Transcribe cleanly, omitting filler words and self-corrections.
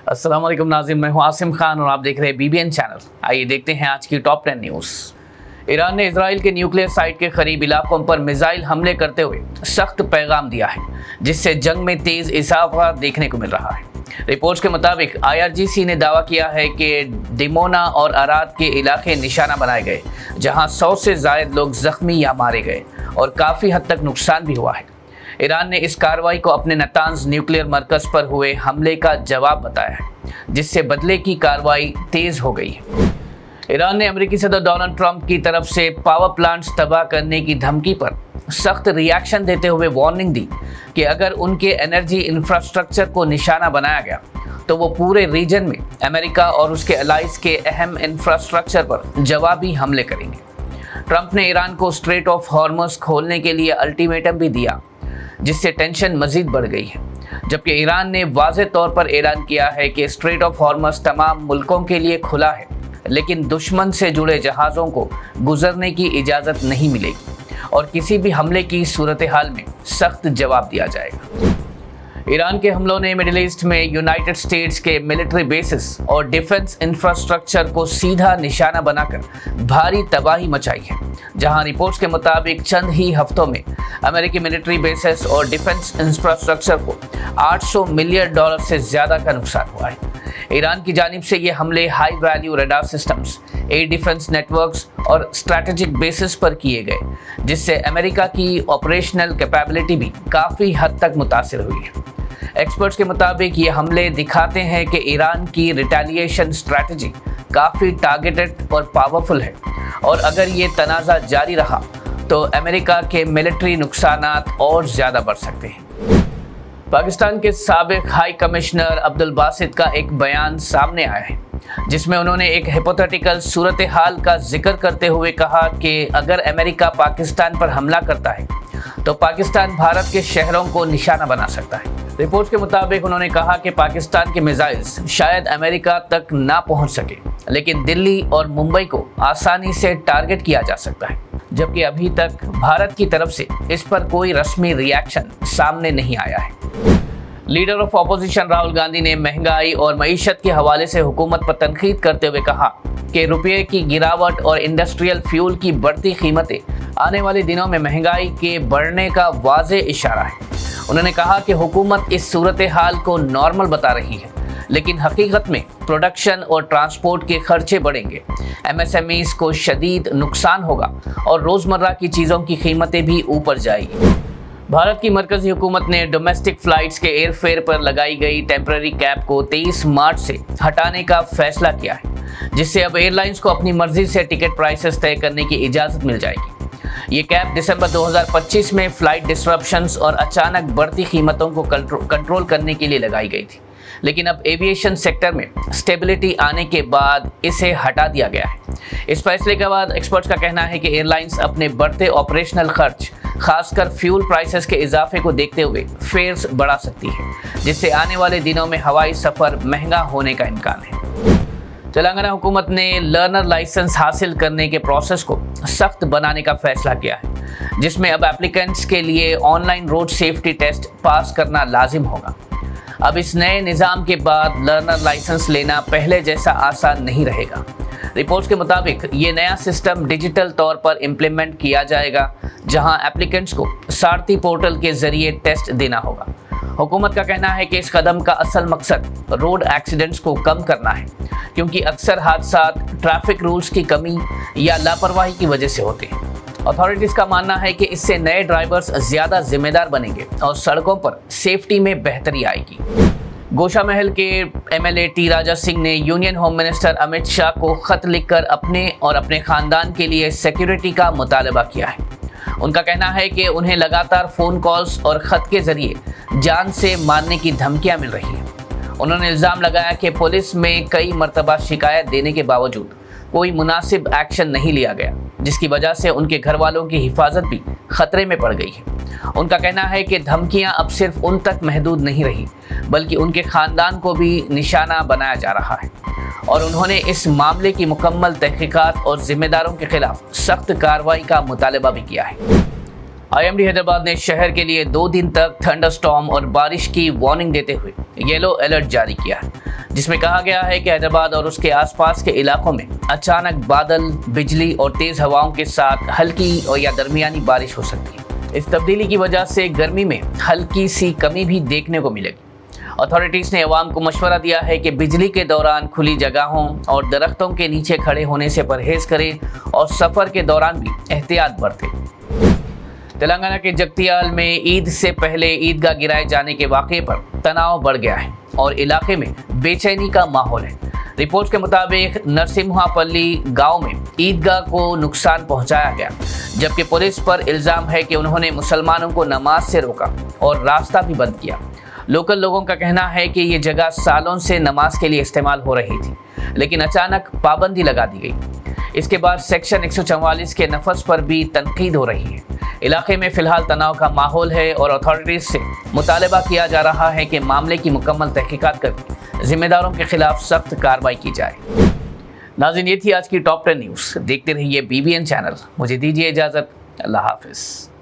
अस्सलाम वालेकुम नाज़रीन, मैं हूं आसिम खान और आप देख रहे हैं BBN चैनल। आइए देखते हैं आज की टॉप 10 न्यूज़। ईरान ने इजराइल के न्यूक्लियर साइट के करीब इलाकों पर मिसाइल हमले करते हुए सख्त पैगाम दिया है, जिससे जंग में तेज इजाफा देखने को मिल रहा है। रिपोर्ट्स के मुताबिक IRGC ने दावा किया है कि डिमोना और अराद के इलाके निशाना बनाए गए, जहां 100 से ज़ायद लोग जख्मी या मारे गए और काफ़ी हद तक नुकसान भी हुआ है। ईरान ने इस कार्रवाई को अपने नातांज न्यूक्लियर मरकज़ पर हुए हमले का जवाब बताया है, जिससे बदले की कार्रवाई तेज़ हो गई है। ईरान ने अमेरिकी सदर डोनाल्ड ट्रंप की तरफ से पावर प्लांट्स तबाह करने की धमकी पर सख्त रिएक्शन देते हुए वार्निंग दी कि अगर उनके एनर्जी इंफ्रास्ट्रक्चर को निशाना बनाया गया तो वो पूरे रीजन में अमेरिका और उसके अलाइज के अहम इंफ्रास्ट्रक्चर पर जवाबी हमले करेंगे। ट्रंप ने ईरान को स्ट्रेट ऑफ हॉर्मस खोलने के लिए अल्टीमेटम भी दिया, जिससे टेंशन मजीद बढ़ गई है, जबकि ईरान ने वाज़े तौर पर ऐलान किया है कि स्ट्रेट ऑफ हॉर्मस तमाम मुल्कों के लिए खुला है, लेकिन दुश्मन से जुड़े जहाज़ों को गुजरने की इजाज़त नहीं मिलेगी और किसी भी हमले की सूरत हाल में सख्त जवाब दिया जाएगा। ईरान के हमलों ने मिडिल ईस्ट में यूनाइटेड स्टेट्स के मिलिट्री बेसिस और डिफेंस इंफ्रास्ट्रक्चर को सीधा निशाना बनाकर भारी तबाही मचाई है, जहां रिपोर्ट्स के मुताबिक चंद ही हफ्तों में अमेरिकी मिलिट्री बेसिस और डिफेंस इंफ्रास्ट्रक्चर को $800 मिलियन से ज़्यादा का नुकसान हुआ है। ईरान की जानिब से ये हमले high value radar systems, air defence networks और स्ट्रैटेजिक बेसिस पर किए गए, जिससे अमेरिका की ऑपरेशनल कैपेबिलिटी भी काफ़ी हद तक मुतासिर हुई है। एक्सपर्ट्स के मुताबिक ये हमले दिखाते हैं कि ईरान की रिटेलिएशन स्ट्रैटेजी काफ़ी टारगेटेड और पावरफुल है, और अगर ये तनाज़ा जारी रहा तो अमेरिका के मिलिट्री नुकसानात और ज़्यादा बढ़ सकते हैं। पाकिस्तान के साबिक हाई कमिश्नर अब्दुल बासित का एक बयान सामने आया है, जिसमें उन्होंने एक हिपोथेटिकल सूरत हाल का जिक्र करते हुए कहा कि अगर अमेरिका पाकिस्तान पर हमला करता है तो पाकिस्तान भारत के शहरों को निशाना बना सकता है। रिपोर्ट्स के मुताबिक उन्होंने कहा कि पाकिस्तान के मिसाइल्स शायद अमेरिका तक ना पहुंच सके, लेकिन दिल्ली और मुंबई को आसानी से टारगेट किया जा सकता है, जबकि अभी तक भारत की तरफ से इस पर कोई रस्मी रिएक्शन सामने नहीं आया है। Leader of opposition Rahul Gandhi ने महंगाई और मईशत के हवाले से हुकूमत पर तनकीद करते हुए कहा कि रुपये की गिरावट और इंडस्ट्रियल फ्यूल की बढ़ती कीमतें आने वाले दिनों में महंगाई के बढ़ने का वाज़े इशारा है। उन्होंने कहा कि हुकूमत इस सूरत हाल को नॉर्मल बता रही है, लेकिन हकीकत में प्रोडक्शन और ट्रांसपोर्ट के खर्चे बढ़ेंगे, MSMEs को शदीद नुकसान होगा और रोज़मर्रा की चीज़ों की कीमतें भी ऊपर जाएगी। भारत की मरकज़ी हुकूमत ने डोमेस्टिक फ़्लाइट्स के एयर फेयर पर लगाई गई टेम्पररी कैप को 23 मार्च से हटाने का फैसला किया है, जिससे अब एयरलाइंस को अपनी मर्जी से टिकट प्राइसेस तय करने की इजाज़त मिल जाएगी। ये कैप दिसंबर 2025 में फ़्लाइट डिसरप्शंस और अचानक बढ़ती कीमतों को कंट्रोल करने के लिए लगाई गई थी, लेकिन अब एविएशन सेक्टर में स्टेबिलिटी आने के बाद इसे हटा दिया गया है। इस फैसले के बाद एक्सपर्ट्स का कहना है कि एयरलाइंस अपने बढ़ते ऑपरेशनल खर्च, खासकर फ्यूल प्राइसेस के इजाफे को देखते हुए फेयर्स बढ़ा सकती है, जिससे आने वाले दिनों में हवाई सफ़र महंगा होने का इम्कान है। तेलंगाना हुकूमत ने लर्नर लाइसेंस हासिल करने के प्रोसेस को सख्त बनाने का फैसला किया है, जिसमें अब एप्लीकेंट्स के लिए online road safety test pass करना लाजिम होगा। अब इस नए निज़ाम के बाद लर्नर लाइसेंस लेना पहले जैसा आसान नहीं रहेगा। रिपोर्ट्स के मुताबिक ये नया सिस्टम डिजिटल तौर पर इम्प्लीमेंट किया जाएगा, जहां एप्लीकेंट्स को सारथी पोर्टल के ज़रिए टेस्ट देना होगा। हुकूमत का कहना है कि इस कदम का असल मकसद रोड एक्सीडेंट्स को कम करना है, क्योंकि अक्सर हादसा ट्रैफिक रूल्स की कमी या लापरवाही की वजह से होते हैं। अथॉरिटीज़ का मानना है कि इससे नए ड्राइवर्स ज़्यादा जिम्मेदार बनेंगे और सड़कों पर सेफ्टी में बेहतरी आएगी। गोशा महल के MLA T राजा सिंह ने union home minister Amit Shah को खत लिखकर अपने और अपने ख़ानदान के लिए सिक्योरिटी का मुतालबा किया है। उनका कहना है कि उन्हें लगातार फ़ोन कॉल्स और ख़त के ज़रिए जान से मारने की धमकियां मिल रही हैं। उन्होंने इल्ज़ाम लगाया कि पुलिस में कई मरतबा शिकायत देने के बावजूद कोई मुनासिब एक्शन नहीं लिया गया, जिसकी वजह से उनके घर वालों की हिफाजत भी खतरे में पड़ गई है। उनका कहना है कि धमकियां अब सिर्फ उन तक महदूद नहीं रही, बल्कि उनके ख़ानदान को भी निशाना बनाया जा रहा है, और उन्होंने इस मामले की मुकम्मल तहकीकात और ज़िम्मेदारों के खिलाफ सख्त कार्रवाई का मुतालबा भी किया है। IMD हैदराबाद ने शहर के लिए 2 दिन तक थंडरस्टॉर्म और बारिश की वार्निंग देते हुए येलो अलर्ट जारी किया है, जिसमें कहा गया है कि हैदराबाद और उसके आसपास के इलाकों में अचानक बादल, बिजली और तेज हवाओं के साथ हल्की और या दरमियानी बारिश हो सकती है। इस तब्दीली की वजह से गर्मी में हल्की सी कमी भी देखने को मिलेगी। अथॉरिटीज़ ने अवाम को मशवरा दिया है कि बिजली के दौरान खुली जगहों और दरख्तों के नीचे खड़े होने से परहेज करें और सफ़र के दौरान भी एहतियात बरतें। तेलंगाना के जगतियाल में ईद से पहले ईदगाह गिराए जाने के वाक़े पर तनाव बढ़ गया है और इलाके में बेचैनी का माहौल है। रिपोर्ट के मुताबिक नरसिम्हापल्ली गांव में ईदगाह को नुकसान पहुंचाया गया, जबकि पुलिस पर इल्ज़ाम है कि उन्होंने मुसलमानों को नमाज से रोका और रास्ता भी बंद किया। लोकल लोगों का कहना है कि ये जगह सालों से नमाज के लिए इस्तेमाल हो रही थी, लेकिन अचानक पाबंदी लगा दी गई। इसके बाद सेक्शन 144 के नफज पर भी तनकीद हो रही है। इलाके में फिलहाल तनाव का माहौल है और अथॉरिटीज़ से मुतालबा किया जा रहा है कि मामले की मुकम्मल तहकीकात करके जिम्मेदारों के खिलाफ सख्त कार्रवाई की जाए। नाज़रीन, ये थी आज की टॉप 10 न्यूज़। देखते रहिए BBN चैनल। मुझे दीजिए इजाज़त। अल्लाह हाफिज़।